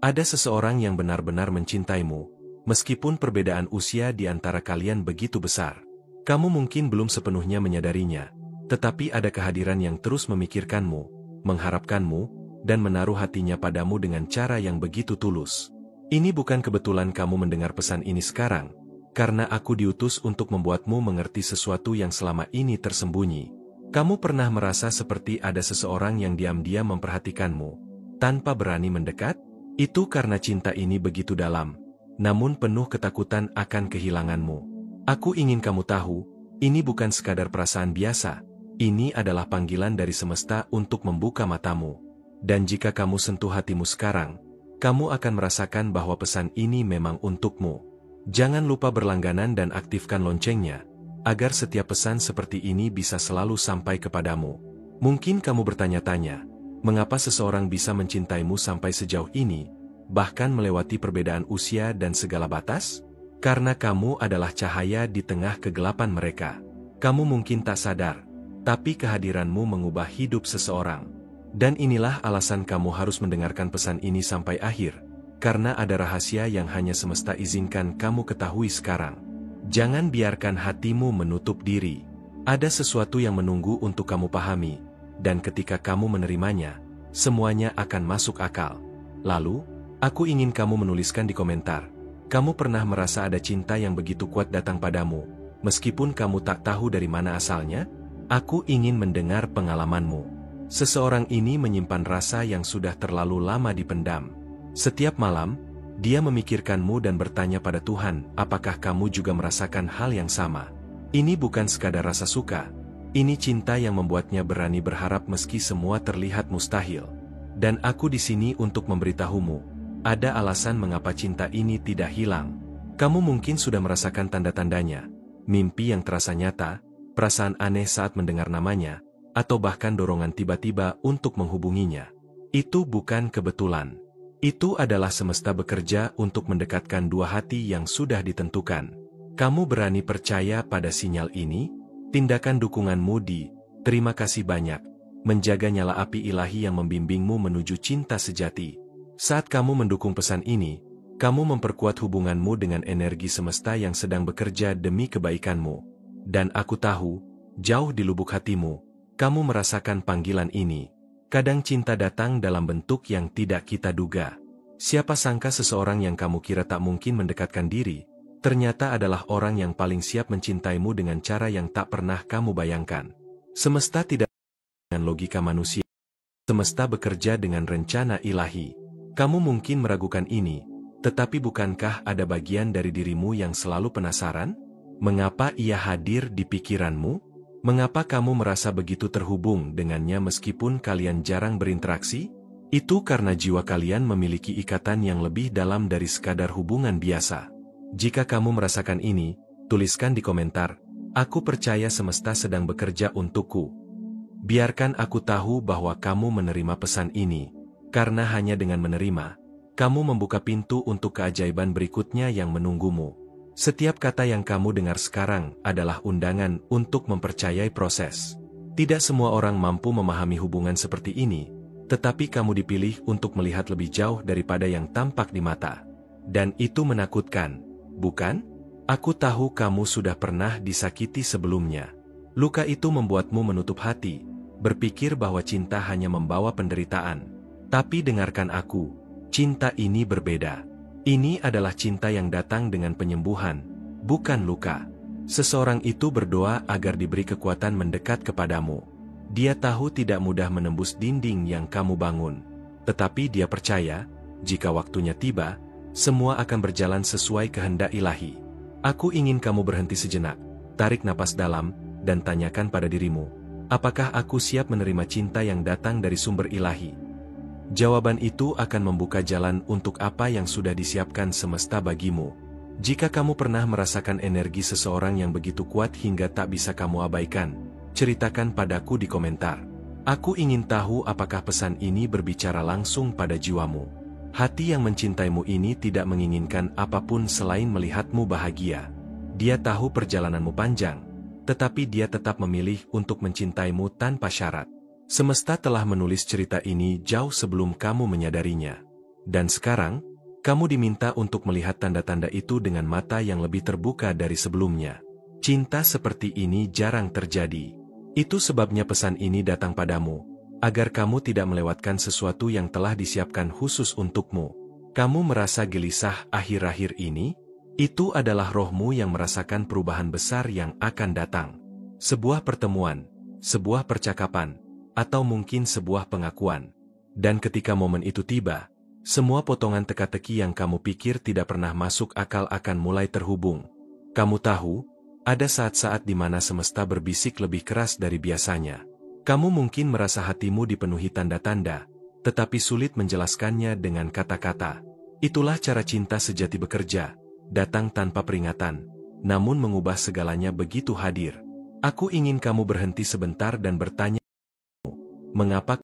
Ada seseorang yang benar-benar mencintaimu, meskipun perbedaan usia di antara kalian begitu besar. Kamu mungkin belum sepenuhnya menyadarinya, tetapi ada kehadiran yang terus memikirkanmu, mengharapkanmu, dan menaruh hatinya padamu dengan cara yang begitu tulus. Ini bukan kebetulan kamu mendengar pesan ini sekarang, karena aku diutus untuk membuatmu mengerti sesuatu yang selama ini tersembunyi. Kamu pernah merasa seperti ada seseorang yang diam-diam memperhatikanmu, tanpa berani mendekat? Itu karena cinta ini begitu dalam, namun penuh ketakutan akan kehilanganmu. Aku ingin kamu tahu, ini bukan sekadar perasaan biasa, ini adalah panggilan dari semesta untuk membuka matamu. Dan jika kamu sentuh hatimu sekarang, kamu akan merasakan bahwa pesan ini memang untukmu. Jangan lupa berlangganan dan aktifkan loncengnya, agar setiap pesan seperti ini bisa selalu sampai kepadamu. Mungkin kamu bertanya-tanya, mengapa seseorang bisa mencintaimu sampai sejauh ini, bahkan melewati perbedaan usia dan segala batas? Karena kamu adalah cahaya di tengah kegelapan mereka. Kamu mungkin tak sadar, tapi kehadiranmu mengubah hidup seseorang. Dan inilah alasan kamu harus mendengarkan pesan ini sampai akhir, karena ada rahasia yang hanya semesta izinkan kamu ketahui sekarang. Jangan biarkan hatimu menutup diri. Ada sesuatu yang menunggu untuk kamu pahami, dan ketika kamu menerimanya, semuanya akan masuk akal. Lalu, aku ingin kamu menuliskan di komentar, kamu pernah merasa ada cinta yang begitu kuat datang padamu, meskipun kamu tak tahu dari mana asalnya? Aku ingin mendengar pengalamanmu. Seseorang ini menyimpan rasa yang sudah terlalu lama dipendam. Setiap malam, dia memikirkanmu dan bertanya pada Tuhan, apakah kamu juga merasakan hal yang sama? Ini bukan sekadar rasa suka, ini cinta yang membuatnya berani berharap meski semua terlihat mustahil. Dan aku di sini untuk memberitahumu, ada alasan mengapa cinta ini tidak hilang. Kamu mungkin sudah merasakan tanda-tandanya, mimpi yang terasa nyata, perasaan aneh saat mendengar namanya, atau bahkan dorongan tiba-tiba untuk menghubunginya. Itu bukan kebetulan. Itu adalah semesta bekerja untuk mendekatkan dua hati yang sudah ditentukan. Kamu berani percaya pada sinyal ini? Tindakan dukunganmu di "Terima kasih banyak" menjaga nyala api ilahi yang membimbingmu menuju cinta sejati. Saat kamu mendukung pesan ini, kamu memperkuat hubunganmu dengan energi semesta yang sedang bekerja demi kebaikanmu. Dan aku tahu, jauh di lubuk hatimu, kamu merasakan panggilan ini. Kadang cinta datang dalam bentuk yang tidak kita duga. Siapa sangka seseorang yang kamu kira tak mungkin mendekatkan diri, ternyata adalah orang yang paling siap mencintaimu dengan cara yang tak pernah kamu bayangkan. Semesta tidak dengan logika manusia. Semesta bekerja dengan rencana ilahi. Kamu mungkin meragukan ini, tetapi bukankah ada bagian dari dirimu yang selalu penasaran? Mengapa ia hadir di pikiranmu? Mengapa kamu merasa begitu terhubung dengannya meskipun kalian jarang berinteraksi? Itu karena jiwa kalian memiliki ikatan yang lebih dalam dari sekadar hubungan biasa. Jika kamu merasakan ini, tuliskan di komentar, "Aku percaya semesta sedang bekerja untukku." Biarkan aku tahu bahwa kamu menerima pesan ini, karena hanya dengan menerima, kamu membuka pintu untuk keajaiban berikutnya yang menunggumu. Setiap kata yang kamu dengar sekarang adalah undangan untuk mempercayai proses. Tidak semua orang mampu memahami hubungan seperti ini, tetapi kamu dipilih untuk melihat lebih jauh daripada yang tampak di mata. Dan itu menakutkan, bukan? Aku tahu kamu sudah pernah disakiti sebelumnya. Luka itu membuatmu menutup hati, berpikir bahwa cinta hanya membawa penderitaan. Tapi dengarkan aku, cinta ini berbeda. Ini adalah cinta yang datang dengan penyembuhan, bukan luka. Seseorang itu berdoa agar diberi kekuatan mendekat kepadamu. Dia tahu tidak mudah menembus dinding yang kamu bangun. Tetapi dia percaya, jika waktunya tiba, semua akan berjalan sesuai kehendak ilahi. Aku ingin kamu berhenti sejenak, tarik napas dalam, dan tanyakan pada dirimu, apakah aku siap menerima cinta yang datang dari sumber ilahi? Jawaban itu akan membuka jalan untuk apa yang sudah disiapkan semesta bagimu. Jika kamu pernah merasakan energi seseorang yang begitu kuat hingga tak bisa kamu abaikan, ceritakan padaku di komentar. Aku ingin tahu apakah pesan ini berbicara langsung pada jiwamu. Hati yang mencintaimu ini tidak menginginkan apapun selain melihatmu bahagia. Dia tahu perjalananmu panjang, tetapi dia tetap memilih untuk mencintaimu tanpa syarat. Semesta telah menulis cerita ini jauh sebelum kamu menyadarinya. Dan sekarang, kamu diminta untuk melihat tanda-tanda itu dengan mata yang lebih terbuka dari sebelumnya. Cinta seperti ini jarang terjadi. Itu sebabnya pesan ini datang padamu, agar kamu tidak melewatkan sesuatu yang telah disiapkan khusus untukmu. Kamu merasa gelisah akhir-akhir ini? Itu adalah rohmu yang merasakan perubahan besar yang akan datang. Sebuah pertemuan, sebuah percakapan, atau mungkin sebuah pengakuan. Dan ketika momen itu tiba, semua potongan teka-teki yang kamu pikir tidak pernah masuk akal akan mulai terhubung. Kamu tahu, ada saat-saat di mana semesta berbisik lebih keras dari biasanya. Kamu mungkin merasa hatimu dipenuhi tanda-tanda, tetapi sulit menjelaskannya dengan kata-kata. Itulah cara cinta sejati bekerja, datang tanpa peringatan, namun mengubah segalanya begitu hadir. Aku ingin kamu berhenti sebentar dan bertanya, mengapa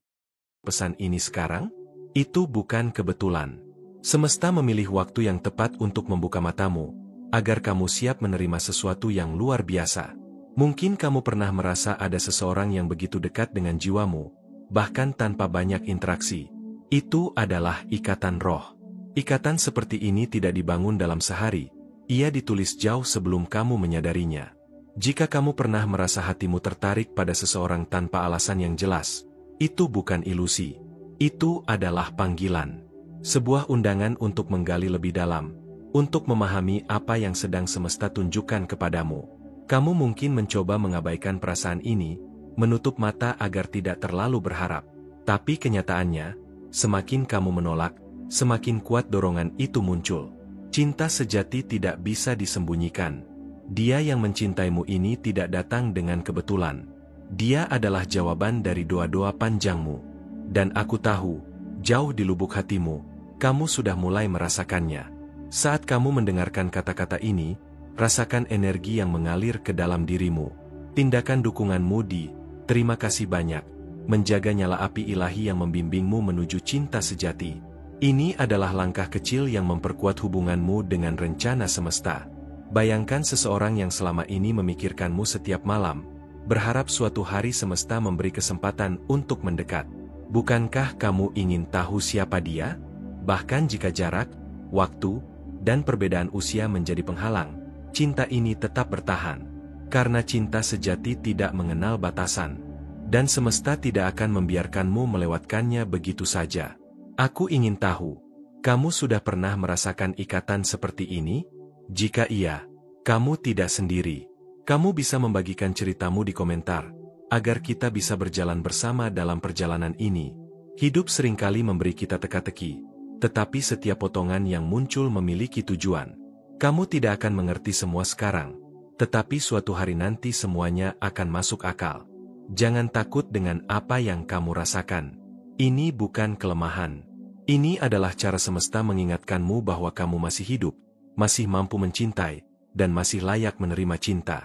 pesan ini sekarang? Itu bukan kebetulan. Semesta memilih waktu yang tepat untuk membuka matamu, agar kamu siap menerima sesuatu yang luar biasa. Mungkin kamu pernah merasa ada seseorang yang begitu dekat dengan jiwamu, bahkan tanpa banyak interaksi. Itu adalah ikatan roh. Ikatan seperti ini tidak dibangun dalam sehari, ia ditulis jauh sebelum kamu menyadarinya. Jika kamu pernah merasa hatimu tertarik pada seseorang tanpa alasan yang jelas, itu bukan ilusi. Itu adalah panggilan. Sebuah undangan untuk menggali lebih dalam, untuk memahami apa yang sedang semesta tunjukkan kepadamu. Kamu mungkin mencoba mengabaikan perasaan ini, menutup mata agar tidak terlalu berharap. Tapi kenyataannya, semakin kamu menolak, semakin kuat dorongan itu muncul. Cinta sejati tidak bisa disembunyikan. Dia yang mencintaimu ini tidak datang dengan kebetulan. Dia adalah jawaban dari doa-doa panjangmu. Dan aku tahu, jauh di lubuk hatimu, kamu sudah mulai merasakannya. Saat kamu mendengarkan kata-kata ini, rasakan energi yang mengalir ke dalam dirimu. Tindakan dukunganmu di, terima kasih banyak, menjaga nyala api ilahi yang membimbingmu menuju cinta sejati. Ini adalah langkah kecil yang memperkuat hubunganmu dengan rencana semesta. Bayangkan seseorang yang selama ini memikirkanmu setiap malam, berharap suatu hari semesta memberi kesempatan untuk mendekat. Bukankah kamu ingin tahu siapa dia? Bahkan jika jarak, waktu, dan perbedaan usia menjadi penghalang, cinta ini tetap bertahan. Karena cinta sejati tidak mengenal batasan. Dan semesta tidak akan membiarkanmu melewatkannya begitu saja. Aku ingin tahu, kamu sudah pernah merasakan ikatan seperti ini? Jika iya, kamu tidak sendiri. Kamu bisa membagikan ceritamu di komentar, agar kita bisa berjalan bersama dalam perjalanan ini. Hidup seringkali memberi kita teka-teki, tetapi setiap potongan yang muncul memiliki tujuan. Kamu tidak akan mengerti semua sekarang, tetapi suatu hari nanti semuanya akan masuk akal. Jangan takut dengan apa yang kamu rasakan. Ini bukan kelemahan. Ini adalah cara semesta mengingatkanmu bahwa kamu masih hidup, masih mampu mencintai, dan masih layak menerima cinta.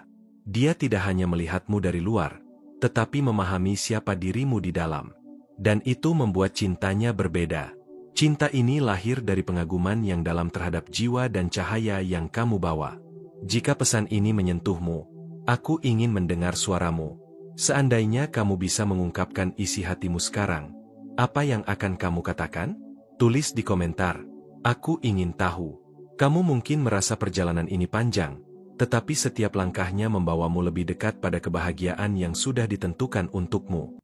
Dia tidak hanya melihatmu dari luar, tetapi memahami siapa dirimu di dalam. Dan itu membuat cintanya berbeda. Cinta ini lahir dari pengaguman yang dalam terhadap jiwa dan cahaya yang kamu bawa. Jika pesan ini menyentuhmu, aku ingin mendengar suaramu. Seandainya kamu bisa mengungkapkan isi hatimu sekarang, apa yang akan kamu katakan? Tulis di komentar. Aku ingin tahu. Kamu mungkin merasa perjalanan ini panjang, tetapi setiap langkahnya membawamu lebih dekat pada kebahagiaan yang sudah ditentukan untukmu.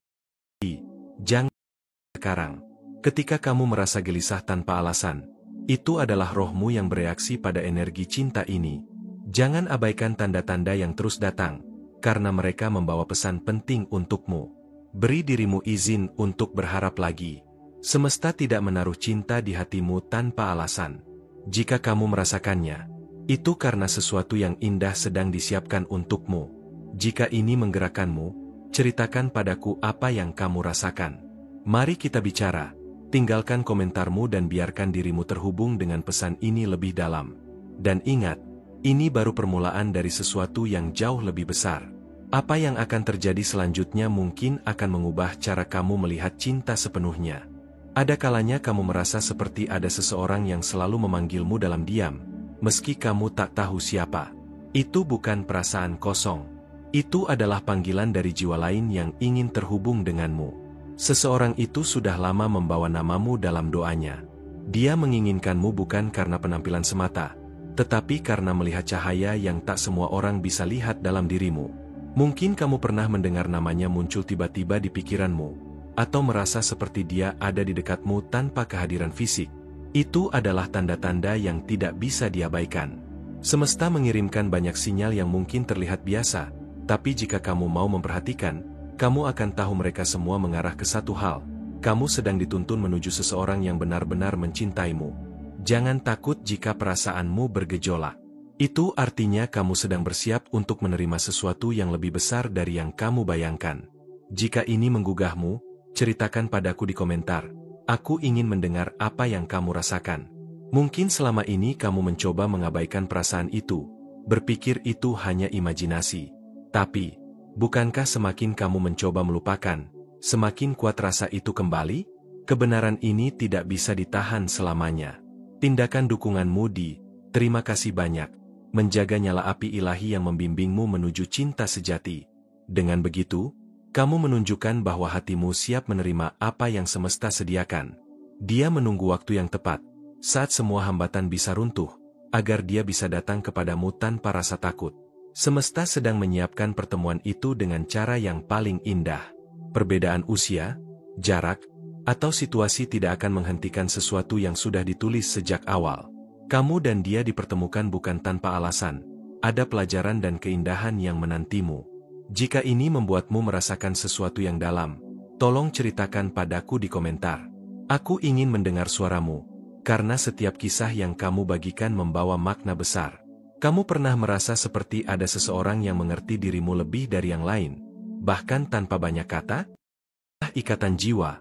Jangan sekarang. Ketika kamu merasa gelisah tanpa alasan, itu adalah rohmu yang bereaksi pada energi cinta ini. Jangan abaikan tanda-tanda yang terus datang, karena mereka membawa pesan penting untukmu. Beri dirimu izin untuk berharap lagi. Semesta tidak menaruh cinta di hatimu tanpa alasan. Jika kamu merasakannya, itu karena sesuatu yang indah sedang disiapkan untukmu. Jika ini menggerakkanmu, ceritakan padaku apa yang kamu rasakan. Mari kita bicara. Tinggalkan komentarmu dan biarkan dirimu terhubung dengan pesan ini lebih dalam. Dan ingat, ini baru permulaan dari sesuatu yang jauh lebih besar. Apa yang akan terjadi selanjutnya mungkin akan mengubah cara kamu melihat cinta sepenuhnya. Ada kalanya kamu merasa seperti ada seseorang yang selalu memanggilmu dalam diam, meski kamu tak tahu siapa. Itu bukan perasaan kosong. Itu adalah panggilan dari jiwa lain yang ingin terhubung denganmu. Seseorang itu sudah lama membawa namamu dalam doanya. Dia menginginkanmu bukan karena penampilan semata, tetapi karena melihat cahaya yang tak semua orang bisa lihat dalam dirimu. Mungkin kamu pernah mendengar namanya muncul tiba-tiba di pikiranmu, atau merasa seperti dia ada di dekatmu tanpa kehadiran fisik. Itu adalah tanda-tanda yang tidak bisa diabaikan. Semesta mengirimkan banyak sinyal yang mungkin terlihat biasa, tapi jika kamu mau memperhatikan, kamu akan tahu mereka semua mengarah ke satu hal. Kamu sedang dituntun menuju seseorang yang benar-benar mencintaimu. Jangan takut jika perasaanmu bergejolak. Itu artinya kamu sedang bersiap untuk menerima sesuatu yang lebih besar dari yang kamu bayangkan. Jika ini menggugahmu, ceritakan padaku di komentar. Aku ingin mendengar apa yang kamu rasakan. Mungkin selama ini kamu mencoba mengabaikan perasaan itu, berpikir itu hanya imajinasi. Tapi, bukankah semakin kamu mencoba melupakan, semakin kuat rasa itu kembali? Kebenaran ini tidak bisa ditahan selamanya. Tindakan dukunganmu di "Terima kasih banyak" menjaga nyala api ilahi yang membimbingmu menuju cinta sejati. Dengan begitu, kamu menunjukkan bahwa hatimu siap menerima apa yang semesta sediakan. Dia menunggu waktu yang tepat, saat semua hambatan bisa runtuh, agar dia bisa datang kepadamu tanpa rasa takut. Semesta sedang menyiapkan pertemuan itu dengan cara yang paling indah. Perbedaan usia, jarak, atau situasi tidak akan menghentikan sesuatu yang sudah ditulis sejak awal. Kamu dan dia dipertemukan bukan tanpa alasan. Ada pelajaran dan keindahan yang menantimu. Jika ini membuatmu merasakan sesuatu yang dalam, tolong ceritakan padaku di komentar. Aku ingin mendengar suaramu, karena setiap kisah yang kamu bagikan membawa makna besar. Kamu pernah merasa seperti ada seseorang yang mengerti dirimu lebih dari yang lain, bahkan tanpa banyak kata? Ikatan jiwa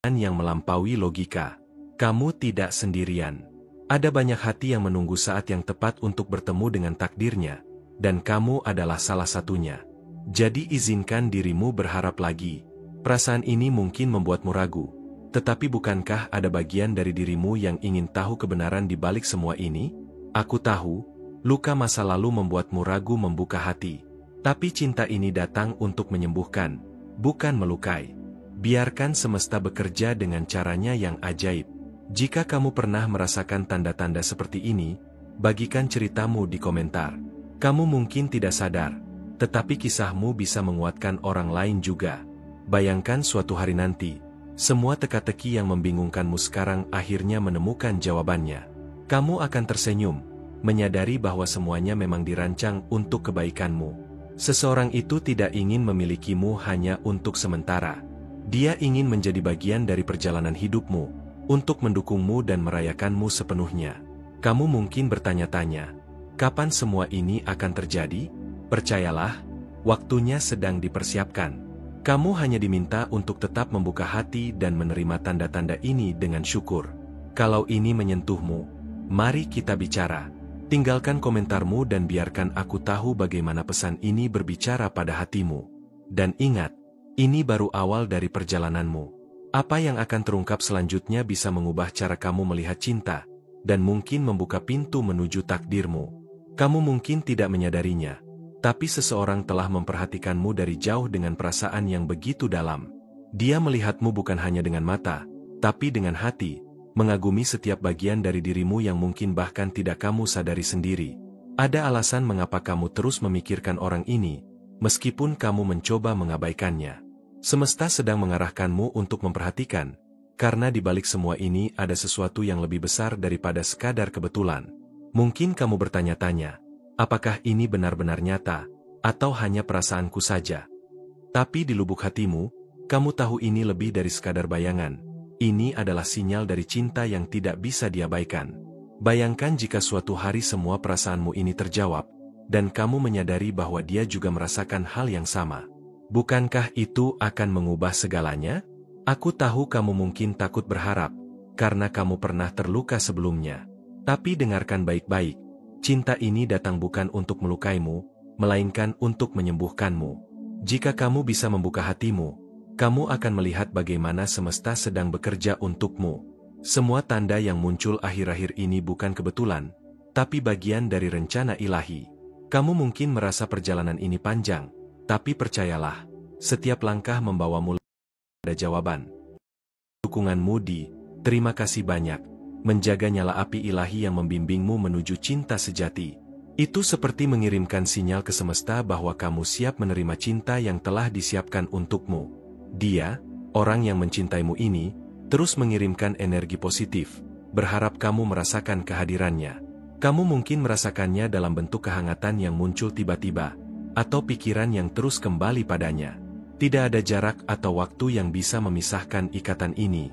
yang melampaui logika. Kamu tidak sendirian. Ada banyak hati yang menunggu saat yang tepat untuk bertemu dengan takdirnya, dan kamu adalah salah satunya. Jadi izinkan dirimu berharap lagi. Perasaan ini mungkin membuatmu ragu, tetapi bukankah ada bagian dari dirimu yang ingin tahu kebenaran di balik semua ini? Aku tahu, luka masa lalu membuatmu ragu membuka hati. Tapi cinta ini datang untuk menyembuhkan, bukan melukai. Biarkan semesta bekerja dengan caranya yang ajaib. Jika kamu pernah merasakan tanda-tanda seperti ini, bagikan ceritamu di komentar. Kamu mungkin tidak sadar, tetapi kisahmu bisa menguatkan orang lain juga. Bayangkan suatu hari nanti, semua teka-teki yang membingungkanmu sekarang akhirnya menemukan jawabannya. Kamu akan tersenyum, menyadari bahwa semuanya memang dirancang untuk kebaikanmu. Seseorang itu tidak ingin memilikimu hanya untuk sementara. Dia ingin menjadi bagian dari perjalanan hidupmu, untuk mendukungmu dan merayakanmu sepenuhnya. Kamu mungkin bertanya-tanya, kapan semua ini akan terjadi? Percayalah, waktunya sedang dipersiapkan. Kamu hanya diminta untuk tetap membuka hati dan menerima tanda-tanda ini dengan syukur. Kalau ini menyentuhmu, mari kita bicara. Tinggalkan komentarmu dan biarkan aku tahu bagaimana pesan ini berbicara pada hatimu. Dan ingat, ini baru awal dari perjalananmu. Apa yang akan terungkap selanjutnya bisa mengubah cara kamu melihat cinta, dan mungkin membuka pintu menuju takdirmu. Kamu mungkin tidak menyadarinya, tapi seseorang telah memperhatikanmu dari jauh dengan perasaan yang begitu dalam. Dia melihatmu bukan hanya dengan mata, tapi dengan hati, mengagumi setiap bagian dari dirimu yang mungkin bahkan tidak kamu sadari sendiri. Ada alasan mengapa kamu terus memikirkan orang ini, meskipun kamu mencoba mengabaikannya. Semesta sedang mengarahkanmu untuk memperhatikan, karena di balik semua ini ada sesuatu yang lebih besar daripada sekadar kebetulan. Mungkin kamu bertanya-tanya, apakah ini benar-benar nyata, atau hanya perasaanku saja? Tapi di lubuk hatimu, kamu tahu ini lebih dari sekadar bayangan. Ini adalah sinyal dari cinta yang tidak bisa diabaikan. Bayangkan jika suatu hari semua perasaanmu ini terjawab, dan kamu menyadari bahwa dia juga merasakan hal yang sama. Bukankah itu akan mengubah segalanya? Aku tahu kamu mungkin takut berharap, karena kamu pernah terluka sebelumnya. Tapi dengarkan baik-baik, cinta ini datang bukan untuk melukaimu, melainkan untuk menyembuhkanmu. Jika kamu bisa membuka hatimu, kamu akan melihat bagaimana semesta sedang bekerja untukmu. Semua tanda yang muncul akhir-akhir ini bukan kebetulan, tapi bagian dari rencana ilahi. Kamu mungkin merasa perjalanan ini panjang, tapi percayalah, setiap langkah membawamu pada jawaban. Dukunganmu di "Terima kasih banyak" menjaga nyala api ilahi yang membimbingmu menuju cinta sejati. Itu seperti mengirimkan sinyal ke semesta bahwa kamu siap menerima cinta yang telah disiapkan untukmu. Dia, orang yang mencintaimu ini, terus mengirimkan energi positif, berharap kamu merasakan kehadirannya. Kamu mungkin merasakannya dalam bentuk kehangatan yang muncul tiba-tiba, atau pikiran yang terus kembali padanya. Tidak ada jarak atau waktu yang bisa memisahkan ikatan ini.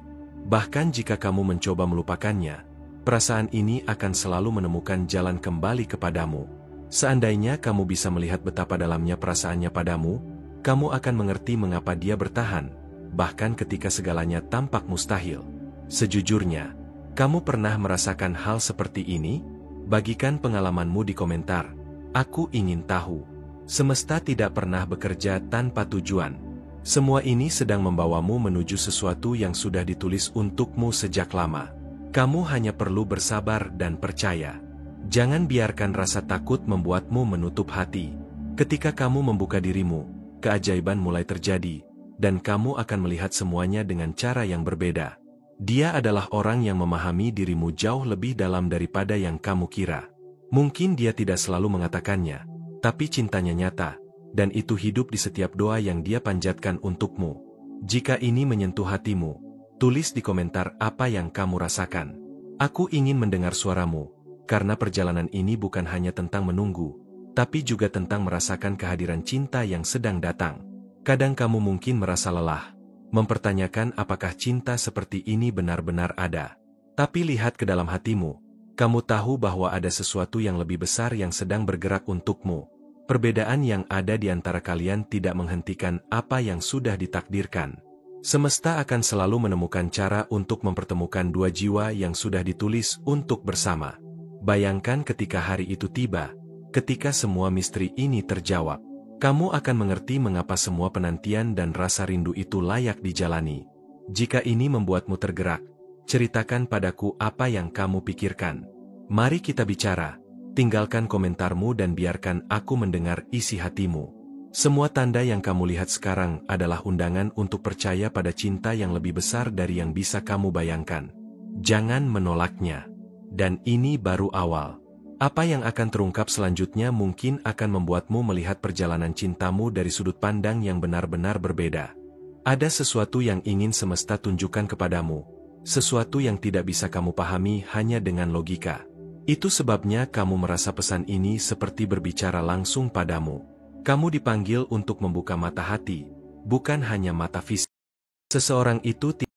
Bahkan jika kamu mencoba melupakannya, perasaan ini akan selalu menemukan jalan kembali kepadamu. Seandainya kamu bisa melihat betapa dalamnya perasaannya padamu, kamu akan mengerti mengapa dia bertahan, bahkan ketika segalanya tampak mustahil. Sejujurnya, kamu pernah merasakan hal seperti ini? Bagikan pengalamanmu di komentar. Aku ingin tahu. Semesta tidak pernah bekerja tanpa tujuan. Semua ini sedang membawamu menuju sesuatu yang sudah ditulis untukmu sejak lama. Kamu hanya perlu bersabar dan percaya. Jangan biarkan rasa takut membuatmu menutup hati. Ketika kamu membuka dirimu, keajaiban mulai terjadi, dan kamu akan melihat semuanya dengan cara yang berbeda. Dia adalah orang yang memahami dirimu jauh lebih dalam daripada yang kamu kira. Mungkin dia tidak selalu mengatakannya, tapi cintanya nyata, dan itu hidup di setiap doa yang dia panjatkan untukmu. Jika ini menyentuh hatimu, tulis di komentar apa yang kamu rasakan. Aku ingin mendengar suaramu, karena perjalanan ini bukan hanya tentang menunggu, tapi juga tentang merasakan kehadiran cinta yang sedang datang. Kadang kamu mungkin merasa lelah, mempertanyakan apakah cinta seperti ini benar-benar ada. Tapi lihat ke dalam hatimu, kamu tahu bahwa ada sesuatu yang lebih besar yang sedang bergerak untukmu. Perbedaan yang ada di antara kalian tidak menghentikan apa yang sudah ditakdirkan. Semesta akan selalu menemukan cara untuk mempertemukan dua jiwa yang sudah ditulis untuk bersama. Bayangkan ketika hari itu tiba, ketika semua misteri ini terjawab. Kamu akan mengerti mengapa semua penantian dan rasa rindu itu layak dijalani. Jika ini membuatmu tergerak, ceritakan padaku apa yang kamu pikirkan. Mari kita bicara. Tinggalkan komentarmu dan biarkan aku mendengar isi hatimu. Semua tanda yang kamu lihat sekarang adalah undangan untuk percaya pada cinta yang lebih besar dari yang bisa kamu bayangkan. Jangan menolaknya. Dan ini baru awal. Apa yang akan terungkap selanjutnya mungkin akan membuatmu melihat perjalanan cintamu dari sudut pandang yang benar-benar berbeda. Ada sesuatu yang ingin semesta tunjukkan kepadamu. Sesuatu yang tidak bisa kamu pahami hanya dengan logika. Itu sebabnya kamu merasa pesan ini seperti berbicara langsung padamu. Kamu dipanggil untuk membuka mata hati, bukan hanya mata fisik. Seseorang itu tidak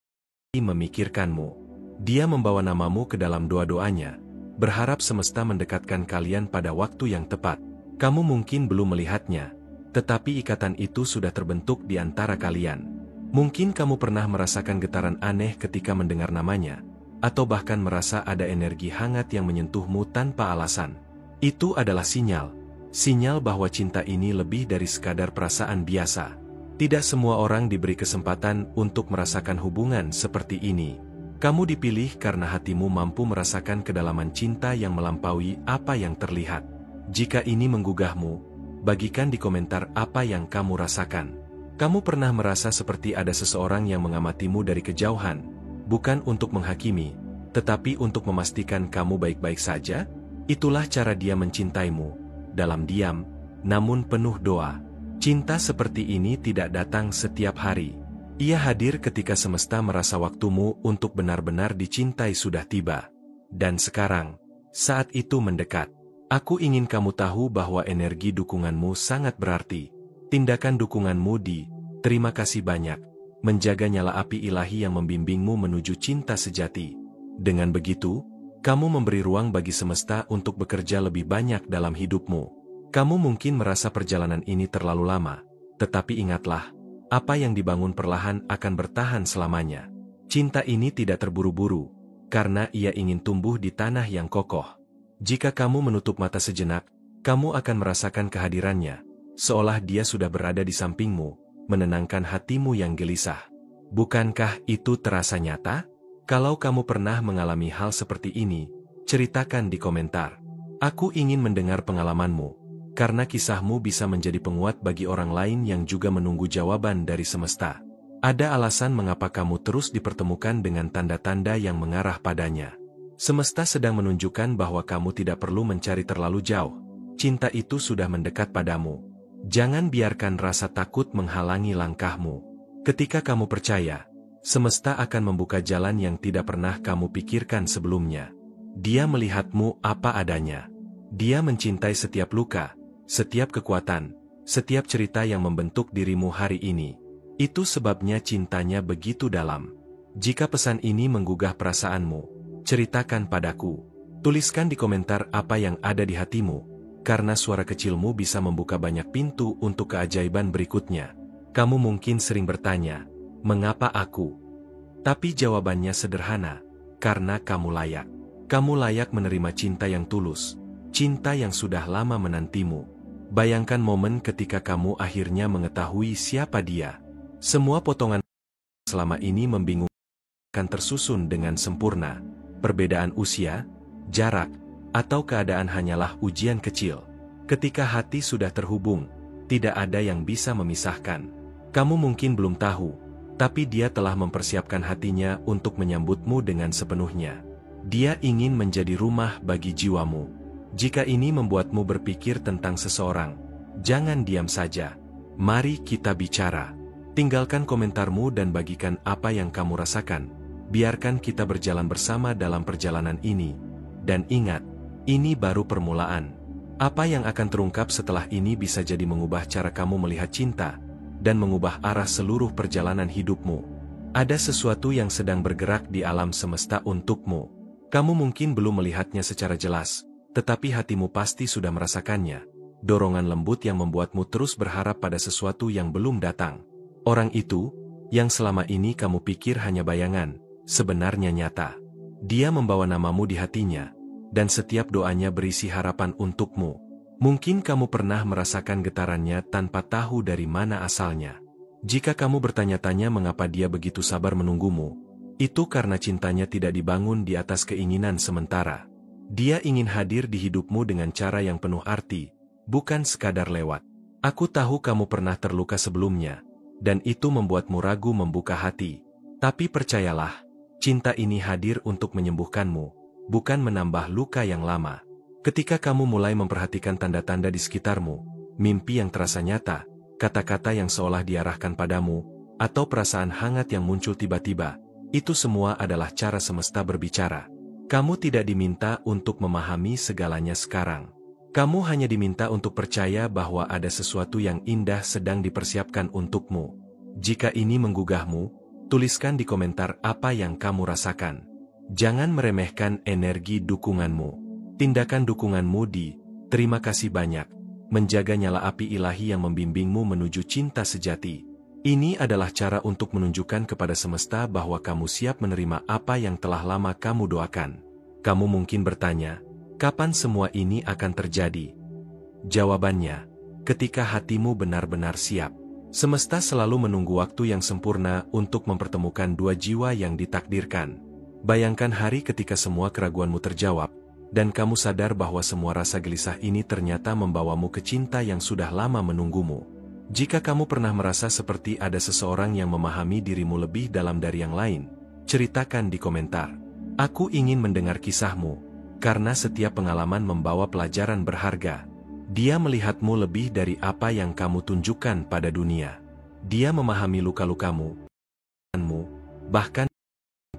memikirkanmu. Dia membawa namamu ke dalam doa-doanya, berharap semesta mendekatkan kalian pada waktu yang tepat. Kamu mungkin belum melihatnya, tetapi ikatan itu sudah terbentuk di antara kalian. Mungkin kamu pernah merasakan getaran aneh ketika mendengar namanya, atau bahkan merasa ada energi hangat yang menyentuhmu tanpa alasan. Itu adalah sinyal bahwa cinta ini lebih dari sekadar perasaan biasa. Tidak semua orang diberi kesempatan untuk merasakan hubungan seperti ini. Kamu dipilih karena hatimu mampu merasakan kedalaman cinta yang melampaui apa yang terlihat. Jika ini menggugahmu, bagikan di komentar apa yang kamu rasakan. Kamu pernah merasa seperti ada seseorang yang mengamatimu dari kejauhan, bukan untuk menghakimi, tetapi untuk memastikan kamu baik-baik saja? Itulah cara dia mencintaimu, dalam diam, namun penuh doa. Cinta seperti ini tidak datang setiap hari. Ia hadir ketika semesta merasa waktumu untuk benar-benar dicintai sudah tiba. Dan sekarang, saat itu mendekat. Aku ingin kamu tahu bahwa energi dukunganmu sangat berarti. Tindakan dukunganmu terima kasih banyak, menjaga nyala api ilahi yang membimbingmu menuju cinta sejati. Dengan begitu, kamu memberi ruang bagi semesta untuk bekerja lebih banyak dalam hidupmu. Kamu mungkin merasa perjalanan ini terlalu lama, tetapi ingatlah, apa yang dibangun perlahan akan bertahan selamanya. Cinta ini tidak terburu-buru, karena ia ingin tumbuh di tanah yang kokoh. Jika kamu menutup mata sejenak, kamu akan merasakan kehadirannya, seolah dia sudah berada di sampingmu, menenangkan hatimu yang gelisah. Bukankah itu terasa nyata? Kalau kamu pernah mengalami hal seperti ini, ceritakan di komentar. Aku ingin mendengar pengalamanmu, karena kisahmu bisa menjadi penguat bagi orang lain yang juga menunggu jawaban dari semesta. Ada alasan mengapa kamu terus dipertemukan dengan tanda-tanda yang mengarah padanya. Semesta sedang menunjukkan bahwa kamu tidak perlu mencari terlalu jauh. Cinta itu sudah mendekat padamu. Jangan biarkan rasa takut menghalangi langkahmu. Ketika kamu percaya, semesta akan membuka jalan yang tidak pernah kamu pikirkan sebelumnya. Dia melihatmu apa adanya. Dia mencintai setiap luka, setiap kekuatan, setiap cerita yang membentuk dirimu hari ini. Itu sebabnya cintanya begitu dalam. Jika pesan ini menggugah perasaanmu, ceritakan padaku. Tuliskan di komentar apa yang ada di hatimu, karena suara kecilmu bisa membuka banyak pintu untuk keajaiban berikutnya. Kamu mungkin sering bertanya, mengapa aku? Tapi jawabannya sederhana, karena kamu layak. Kamu layak menerima cinta yang tulus, cinta yang sudah lama menantimu. Bayangkan momen ketika kamu akhirnya mengetahui siapa dia. Semua potongan selama ini membingungkan akan tersusun dengan sempurna. Perbedaan usia, jarak, atau keadaan hanyalah ujian kecil. Ketika hati sudah terhubung, tidak ada yang bisa memisahkan. Kamu mungkin belum tahu, tapi dia telah mempersiapkan hatinya untuk menyambutmu dengan sepenuhnya. Dia ingin menjadi rumah bagi jiwamu. Jika ini membuatmu berpikir tentang seseorang, jangan diam saja. Mari kita bicara. Tinggalkan komentarmu dan bagikan apa yang kamu rasakan. Biarkan kita berjalan bersama dalam perjalanan ini. Dan ingat, ini baru permulaan. Apa yang akan terungkap setelah ini bisa jadi mengubah cara kamu melihat cinta, dan mengubah arah seluruh perjalanan hidupmu. Ada sesuatu yang sedang bergerak di alam semesta untukmu. Kamu mungkin belum melihatnya secara jelas, tetapi hatimu pasti sudah merasakannya. Dorongan lembut yang membuatmu terus berharap pada sesuatu yang belum datang. Orang itu, yang selama ini kamu pikir hanya bayangan, sebenarnya nyata. Dia membawa namamu di hatinya, dan setiap doanya berisi harapan untukmu. Mungkin kamu pernah merasakan getarannya tanpa tahu dari mana asalnya. Jika kamu bertanya-tanya mengapa dia begitu sabar menunggumu, itu karena cintanya tidak dibangun di atas keinginan sementara. Dia ingin hadir di hidupmu dengan cara yang penuh arti, bukan sekadar lewat. Aku tahu kamu pernah terluka sebelumnya, dan itu membuatmu ragu membuka hati. Tapi percayalah, cinta ini hadir untuk menyembuhkanmu, bukan menambah luka yang lama. Ketika kamu mulai memperhatikan tanda-tanda di sekitarmu, mimpi yang terasa nyata, kata-kata yang seolah diarahkan padamu, atau perasaan hangat yang muncul tiba-tiba, itu semua adalah cara semesta berbicara. Kamu tidak diminta untuk memahami segalanya sekarang. Kamu hanya diminta untuk percaya bahwa ada sesuatu yang indah sedang dipersiapkan untukmu. Jika ini menggugahmu, tuliskan di komentar apa yang kamu rasakan. Jangan meremehkan energi dukunganmu. Tindakan dukunganmu di "terima kasih banyak" menjaga nyala api ilahi yang membimbingmu menuju cinta sejati. Ini adalah cara untuk menunjukkan kepada semesta bahwa kamu siap menerima apa yang telah lama kamu doakan. Kamu mungkin bertanya, kapan semua ini akan terjadi? Jawabannya, ketika hatimu benar-benar siap. Semesta selalu menunggu waktu yang sempurna untuk mempertemukan dua jiwa yang ditakdirkan. Bayangkan hari ketika semua keraguanmu terjawab, dan kamu sadar bahwa semua rasa gelisah ini ternyata membawamu ke cinta yang sudah lama menunggumu. Jika kamu pernah merasa seperti ada seseorang yang memahami dirimu lebih dalam dari yang lain, ceritakan di komentar. Aku ingin mendengar kisahmu, karena setiap pengalaman membawa pelajaran berharga. Dia melihatmu lebih dari apa yang kamu tunjukkan pada dunia. Dia memahami luka-lukamu, bahkan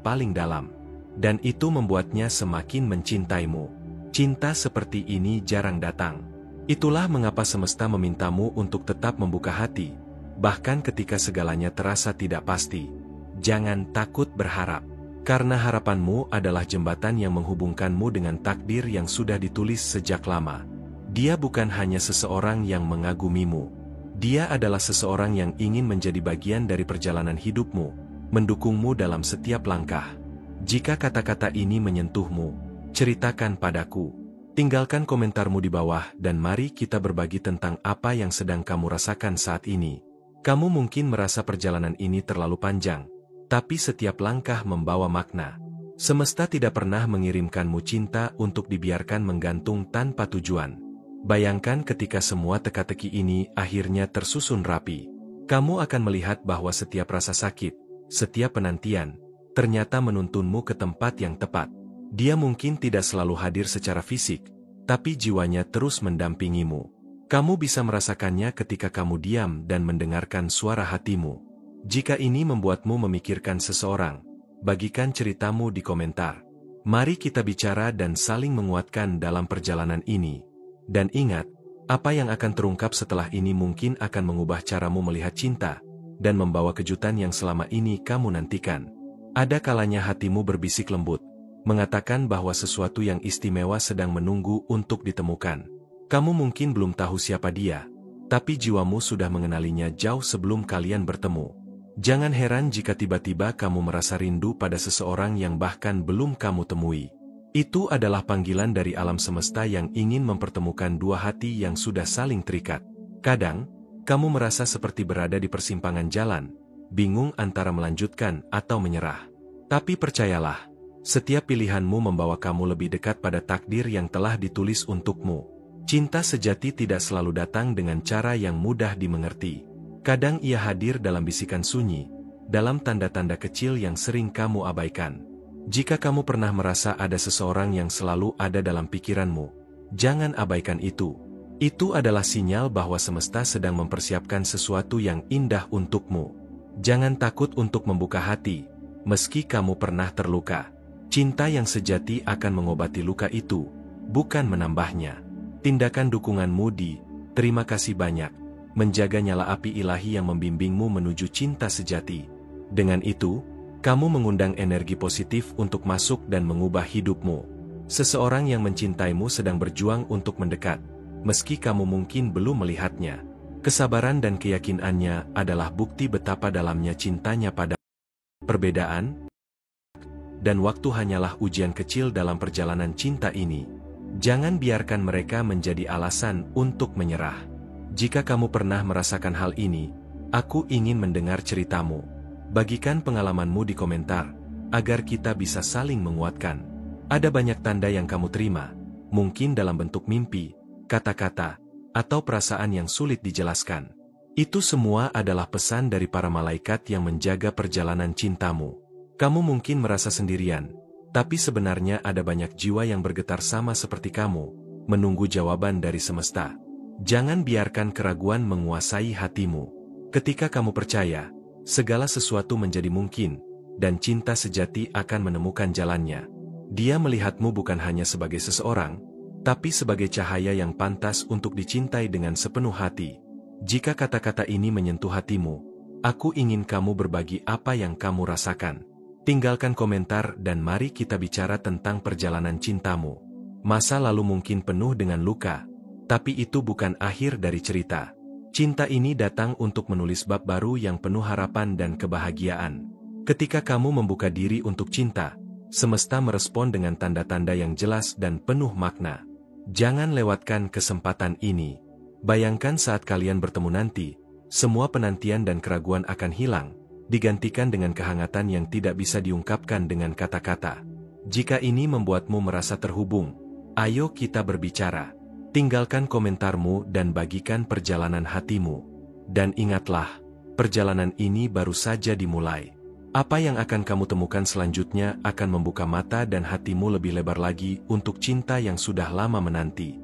paling dalam. Dan itu membuatnya semakin mencintaimu. Cinta seperti ini jarang datang. Itulah mengapa semesta memintamu untuk tetap membuka hati, bahkan ketika segalanya terasa tidak pasti. Jangan takut berharap, karena harapanmu adalah jembatan yang menghubungkanmu dengan takdir yang sudah ditulis sejak lama. Dia bukan hanya seseorang yang mengagumimu. Dia adalah seseorang yang ingin menjadi bagian dari perjalanan hidupmu, mendukungmu dalam setiap langkah. Jika kata-kata ini menyentuhmu, ceritakan padaku. Tinggalkan komentarmu di bawah dan mari kita berbagi tentang apa yang sedang kamu rasakan saat ini. Kamu mungkin merasa perjalanan ini terlalu panjang, tapi setiap langkah membawa makna. Semesta tidak pernah mengirimkanmu cinta untuk dibiarkan menggantung tanpa tujuan. Bayangkan ketika semua teka-teki ini akhirnya tersusun rapi. Kamu akan melihat bahwa setiap rasa sakit, setiap penantian, ternyata menuntunmu ke tempat yang tepat. Dia mungkin tidak selalu hadir secara fisik, tapi jiwanya terus mendampingimu. Kamu bisa merasakannya ketika kamu diam dan mendengarkan suara hatimu. Jika ini membuatmu memikirkan seseorang, bagikan ceritamu di komentar. Mari kita bicara dan saling menguatkan dalam perjalanan ini. Dan ingat, apa yang akan terungkap setelah ini mungkin akan mengubah caramu melihat cinta, dan membawa kejutan yang selama ini kamu nantikan. Ada kalanya hatimu berbisik lembut, mengatakan bahwa sesuatu yang istimewa sedang menunggu untuk ditemukan. Kamu mungkin belum tahu siapa dia, tapi jiwamu sudah mengenalinya jauh sebelum kalian bertemu. Jangan heran jika tiba-tiba kamu merasa rindu pada seseorang yang bahkan belum kamu temui. Itu adalah panggilan dari alam semesta yang ingin mempertemukan dua hati yang sudah saling terikat. Kadang, kamu merasa seperti berada di persimpangan jalan, bingung antara melanjutkan atau menyerah. Tapi percayalah, setiap pilihanmu membawa kamu lebih dekat pada takdir yang telah ditulis untukmu. Cinta sejati tidak selalu datang dengan cara yang mudah dimengerti. Kadang ia hadir dalam bisikan sunyi, dalam tanda-tanda kecil yang sering kamu abaikan. Jika kamu pernah merasa ada seseorang yang selalu ada dalam pikiranmu, jangan abaikan itu. Itu adalah sinyal bahwa semesta sedang mempersiapkan sesuatu yang indah untukmu. Jangan takut untuk membuka hati, meski kamu pernah terluka. Cinta yang sejati akan mengobati luka itu, bukan menambahnya. Tindakan dukunganmu di "Terima kasih banyak" menjaga nyala api ilahi yang membimbingmu menuju cinta sejati. Dengan itu, kamu mengundang energi positif untuk masuk dan mengubah hidupmu. Seseorang yang mencintaimu sedang berjuang untuk mendekat, meski kamu mungkin belum melihatnya. Kesabaran dan keyakinannya adalah bukti betapa dalamnya cintanya pada perbedaan, dan waktu hanyalah ujian kecil dalam perjalanan cinta ini. Jangan biarkan mereka menjadi alasan untuk menyerah. Jika kamu pernah merasakan hal ini, aku ingin mendengar ceritamu. Bagikan pengalamanmu di komentar, agar kita bisa saling menguatkan. Ada banyak tanda yang kamu terima, mungkin dalam bentuk mimpi, kata-kata, atau perasaan yang sulit dijelaskan. Itu semua adalah pesan dari para malaikat yang menjaga perjalanan cintamu. Kamu mungkin merasa sendirian, tapi sebenarnya ada banyak jiwa yang bergetar sama seperti kamu, menunggu jawaban dari semesta. Jangan biarkan keraguan menguasai hatimu. Ketika kamu percaya, segala sesuatu menjadi mungkin, dan cinta sejati akan menemukan jalannya. Dia melihatmu bukan hanya sebagai seseorang, tapi sebagai cahaya yang pantas untuk dicintai dengan sepenuh hati. Jika kata-kata ini menyentuh hatimu, aku ingin kamu berbagi apa yang kamu rasakan. Tinggalkan komentar dan mari kita bicara tentang perjalanan cintamu. Masa lalu mungkin penuh dengan luka, tapi itu bukan akhir dari cerita. Cinta ini datang untuk menulis bab baru yang penuh harapan dan kebahagiaan. Ketika kamu membuka diri untuk cinta, semesta merespon dengan tanda-tanda yang jelas dan penuh makna. Jangan lewatkan kesempatan ini. Bayangkan saat kalian bertemu nanti, semua penantian dan keraguan akan hilang, digantikan dengan kehangatan yang tidak bisa diungkapkan dengan kata-kata. Jika ini membuatmu merasa terhubung, ayo kita berbicara. Tinggalkan komentarmu dan bagikan perjalanan hatimu. Dan ingatlah, perjalanan ini baru saja dimulai. Apa yang akan kamu temukan selanjutnya akan membuka mata dan hatimu lebih lebar lagi untuk cinta yang sudah lama menanti.